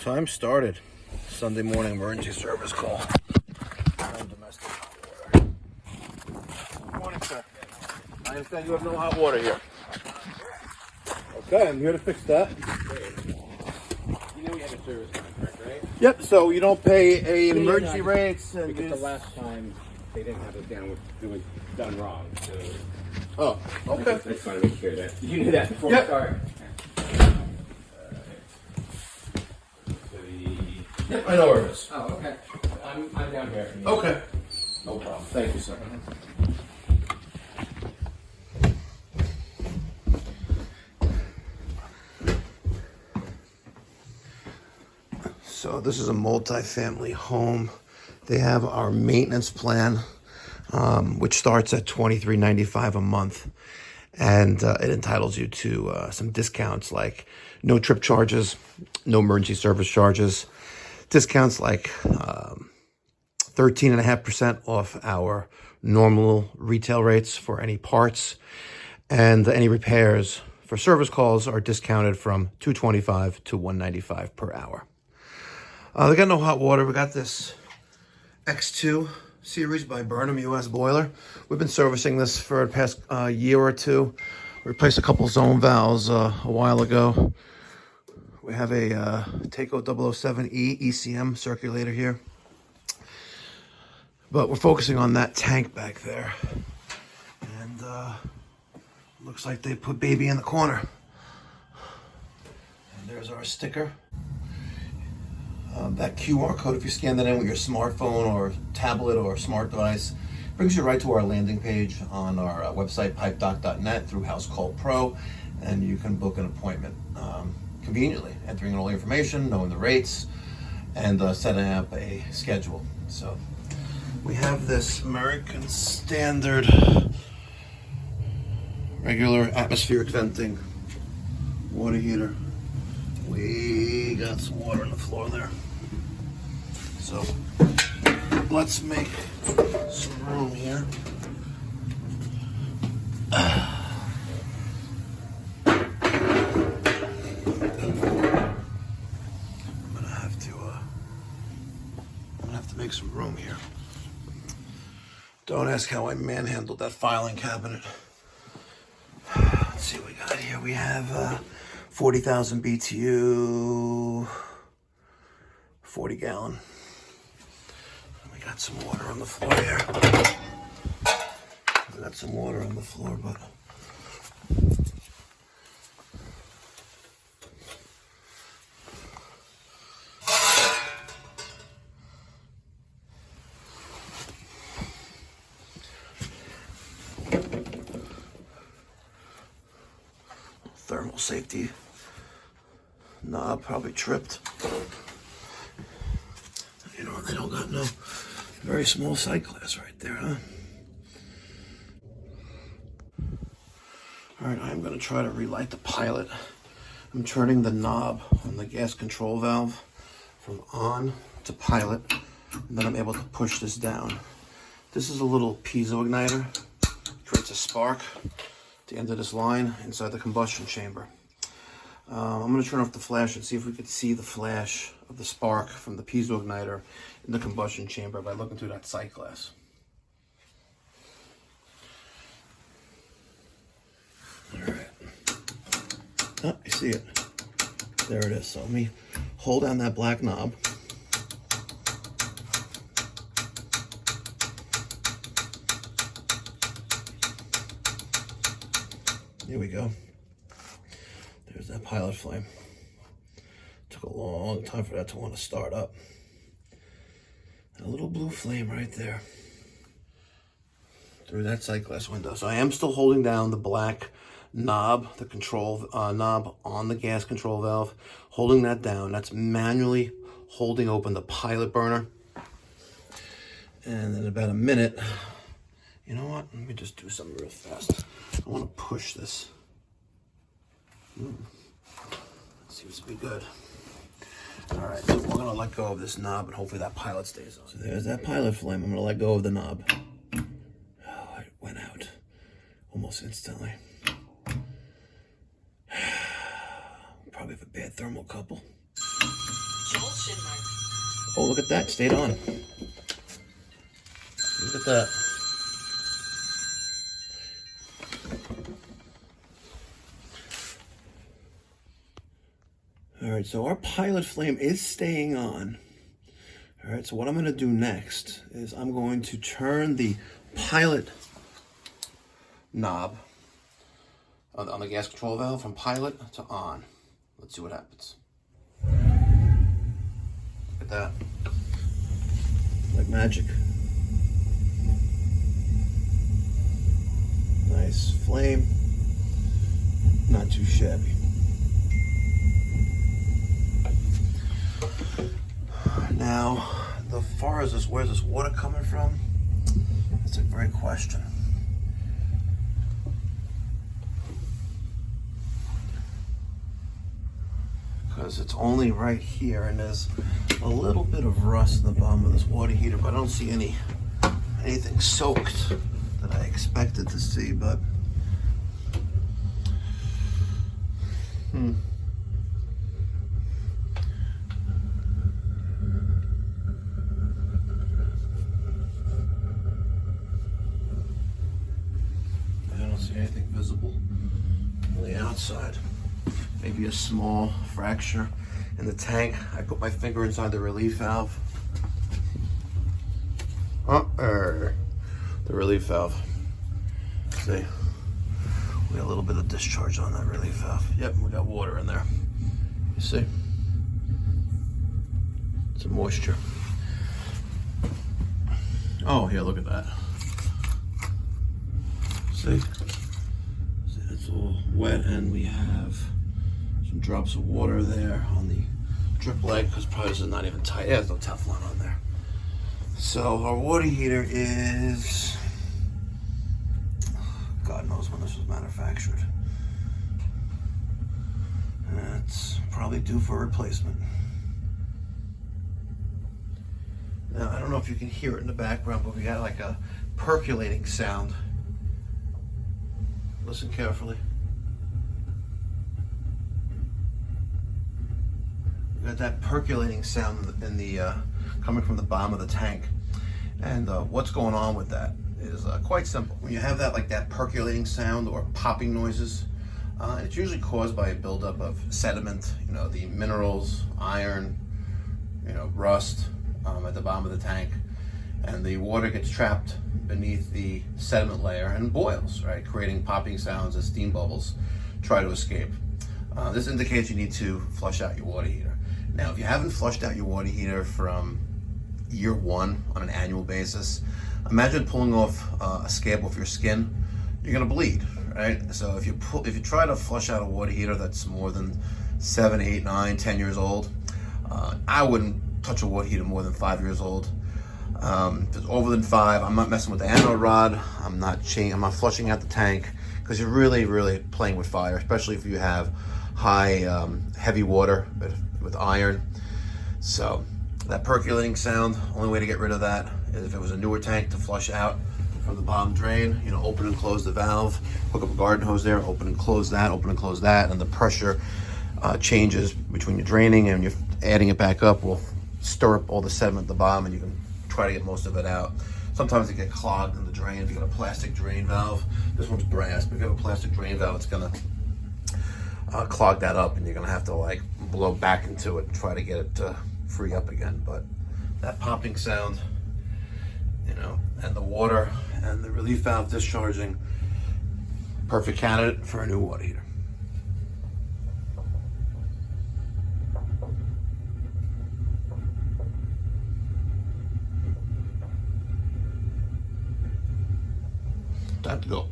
Time started. Sunday morning emergency service call. Domestic hot water. Good morning, sir. I understand you have no hot water here. Okay, I'm here to fix that. You know we have a service contract, right? Yep, so you don't pay an emergency rates. And because the last time they didn't have it down, it was done wrong. So oh, okay. I just want to make sure that you knew that before Yep. we start. Yep, I know where it is. Oh, okay. I'm down here. Okay. No problem. Thank you, sir. So this is a multi-family home. They have our maintenance plan, which starts at $23.95 a month, and it entitles you to some discounts like no trip charges, no emergency service charges, discounts like 13.5% off our normal retail rates for any parts, and any repairs for service calls are discounted from $225 to $195 per hour. They got no hot water. We got this X2 series by Burnham US Boiler. We've been servicing this for the past year or two. We replaced a couple zone valves a while ago. We have a Taco 007E ECM circulator here. But we're focusing on that tank back there. And looks like they put baby in the corner. And there's our sticker. That QR code, if you scan that in with your smartphone or tablet or smart device, brings you right to our landing page on our website, pipedoc.net, through House Call Pro, and you can book an appointment conveniently, entering in all the information, knowing the rates, and setting up a schedule. So we have this American Standard regular atmospheric venting water heater. We got some water on the floor there. So let's make some room here. I'm gonna have to make some room here. Don't ask how I manhandled that filing cabinet. Let's see what we got here. We have 40,000 BTU, 40 gallon. We got some water on the floor here. We got some water on the floor, but thermal safety knob probably tripped. You know, they don't got no very small sight glass right there, huh? All right, I'm gonna try to relight the pilot. I'm turning the knob on the gas control valve from on to pilot, and then I'm able to push this down. This is a little piezo igniter. Creates a spark at the end of this line inside the combustion chamber. I'm going to turn off the flash and see if we could see the flash of the spark from the piezo igniter in the combustion chamber by looking through that sight glass. All right. Oh, you see it. There it is. So let me hold down that black knob. Here we go. There's that pilot flame. Took a long time for that to want to start up. A little blue flame right there through that sight glass window. So I am still holding down the black knob, the control knob on the gas control valve, holding that down. That's manually holding open the pilot burner. And in about a minute, you know what? Let me just do something real fast. I want to push this. Seems to be good. All right, so we're going to let go of this knob and hopefully that pilot stays on. So there's that pilot flame. I'm going to let go of the knob. Oh, it went out almost instantly. Probably have a bad thermocouple. Oh, look at that, stayed on. Look at that. All right, so our pilot flame is staying on. All right, so what I'm gonna do next is I'm going to turn the pilot knob on the gas control valve from pilot to on. Let's see what happens. Look at that. Like magic. Nice flame. Not too shabby. Now, as far as this, where's this water coming from? That's a great question. Because it's only right here, and there's a little bit of rust in the bottom of this water heater, but I don't see anything soaked that I expected to see, but see anything visible on the outside. Maybe a small fracture in the tank. I put my finger inside the relief valve. The relief valve. See, we got a little bit of discharge on that relief valve. Yep, we got water in there. You see? Some moisture. Oh, here, look at that. See? It's all wet, and we have some drops of water there on the drip leg because probably this is not even tight. Yeah, there's no Teflon on there. So our water heater is, God knows when this was manufactured. It's probably due for replacement. Now, I don't know if you can hear it in the background, but we got like a percolating sound. Listen carefully. We got that percolating sound in the coming from the bottom of the tank, and what's going on with that is quite simple. When you have that like that percolating sound or popping noises, it's usually caused by a buildup of sediment. You know, the minerals, iron, rust at the bottom of the tank, and the water gets trapped beneath the sediment layer and boils, right, creating popping sounds as steam bubbles try to escape. This indicates you need to flush out your water heater. Now, if you haven't flushed out your water heater from year one on an annual basis, imagine pulling off a scab off your skin. You're gonna bleed, right? So if you try to flush out a water heater that's more than 7, 8, 9, 10 years old, I wouldn't touch a water heater more than 5 years old. If it's over than 5, I'm not messing with the anode rod. I'm not flushing out the tank, because you're really playing with fire, especially if you have high heavy water with iron. So that percolating sound, only way to get rid of that is if it was a newer tank, to flush out from the bottom drain. Open and close the valve, hook up a garden hose there, open and close that, and the pressure changes between your draining and you're adding it back up will stir up all the sediment at the bottom, and you can try to get most of it out. Sometimes it gets clogged in the drain. If you got a plastic drain valve, this one's brass, but if you have a plastic drain valve, it's gonna clog that up, and you're gonna have to like blow back into it and try to get it to free up again. But that popping sound, and the water and the relief valve discharging, perfect candidate for a new water heater. Time to go.